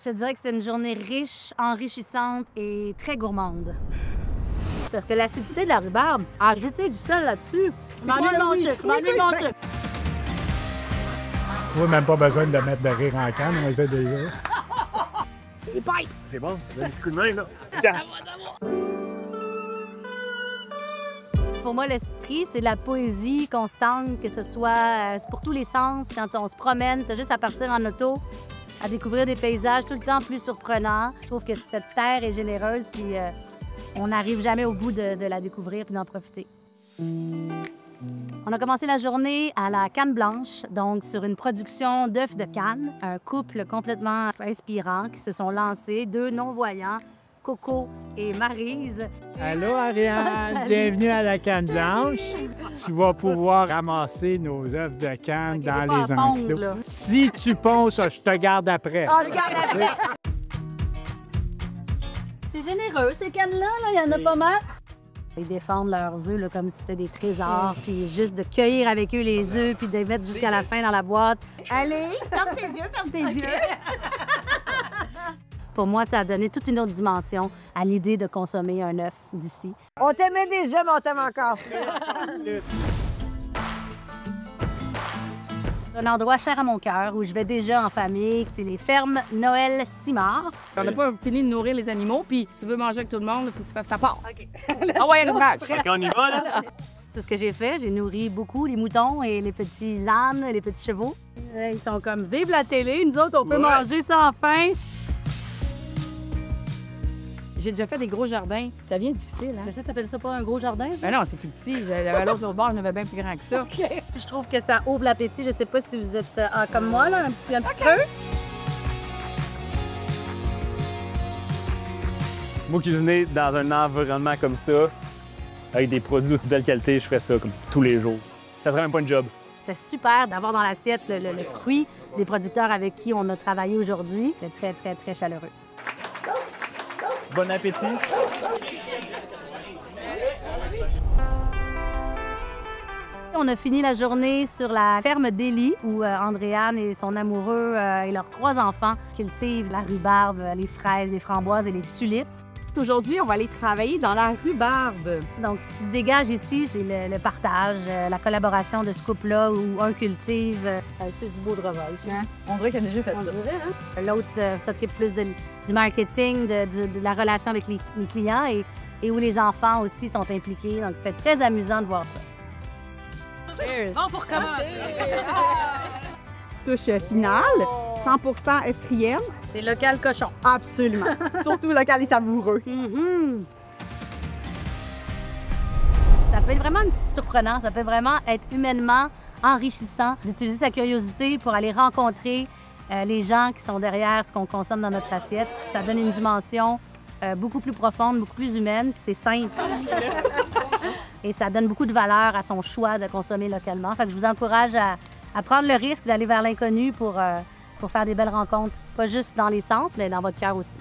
Je te dirais que c'est une journée riche, enrichissante et très gourmande. Parce que l'acidité de la rhubarbe, ajouter du sel là-dessus, m'ennuie mon sucre, m'ennuie mon sucre. Tu vois, même pas besoin de le mettre de rire en canne, on essaie déjà. Les pipes! C'est bon, donne un petit coup de main, là. Pour moi, l'Estrie, c'est de la poésie constante, que ce soit c'est pour tous les sens. Quand on se promène, t'as juste à partir en auto, à découvrir des paysages tout le temps plus surprenants. Je trouve que cette terre est généreuse, puis on n'arrive jamais au bout de la découvrir puis d'en profiter. On a commencé la journée à la Canne Blanche, donc sur une production d'œufs de canne. Un couple complètement inspirant qui se sont lancés, deux non-voyants, Coco et Maryse. Allô, Ariane! Bienvenue à la Canne Blanche. Tu vas pouvoir ramasser nos œufs de canne dans les enclos. Si tu ponces, je te garde après. On le garde après! C'est généreux, ces cannes-là, il y en a pas mal. Ils défendent leurs œufs là, comme si c'était des trésors, puis juste de cueillir avec eux les œufs, puis de les mettre jusqu'à la fin dans la boîte. Allez, ferme tes yeux, ferme tes yeux. Pour moi, ça a donné toute une autre dimension à l'idée de consommer un œuf d'ici. On t'aimait déjà, mais on t'aime encore. Un endroit cher à mon cœur où je vais déjà en famille, c'est les fermes Noël Simard. On n'a pas fini de nourrir les animaux, puis si tu veux manger avec tout le monde, il faut que tu fasses ta part. OK. Ah ouais, le match. Quand on y va, là. C'est ce que j'ai fait. J'ai nourri beaucoup les moutons et les petits ânes, les petits chevaux. Ils sont comme « Vive la télé! » Nous autres, on peut manger sans faim. J'ai déjà fait des gros jardins. Ça devient difficile, hein? Mais ça, t'appelles ça pas un gros jardin? Ben non, c'est tout petit. À l'autre bord, j'en avais bien plus grand que ça. OK. Je trouve que ça ouvre l'appétit. Je sais pas si vous êtes comme moi, là, un petit creux. Moi, cuisiner dans un environnement comme ça, avec des produits d'aussi belle qualité, je ferais ça comme tous les jours. Ça serait même pas un job. C'était super d'avoir dans l'assiette le fruit des producteurs avec qui on a travaillé aujourd'hui. C'était très, très, très chaleureux. Bon appétit! On a fini la journée sur la ferme d'Élie, où Andréane et son amoureux et leurs 3 enfants cultivent la rhubarbe, les fraises, les framboises et les tulipes. Aujourd'hui, on va aller travailler dans la rhubarbe. Donc, ce qui se dégage ici, c'est le partage, la collaboration de ce couple-là où un cultive. C'est du beau travail, ça. Hein? On dirait qu'elle a déjà fait ça. L'autre s'occupe plus du marketing, de la relation avec les clients et où les enfants aussi sont impliqués. Donc, c'était très amusant de voir ça. Cheers! On pour recommencer! Touche finale, 100% estrienne. C'est local cochon. Absolument. Surtout local et savoureux. Ça peut être vraiment surprenant, ça peut vraiment être humainement enrichissant d'utiliser sa curiosité pour aller rencontrer les gens qui sont derrière ce qu'on consomme dans notre assiette. Ça donne une dimension beaucoup plus profonde, beaucoup plus humaine, puis c'est simple. Et ça donne beaucoup de valeur à son choix de consommer localement. Fait que je vous encourage à prendre le risque d'aller vers l'inconnu pour faire des belles rencontres, pas juste dans les sens, mais dans votre cœur aussi.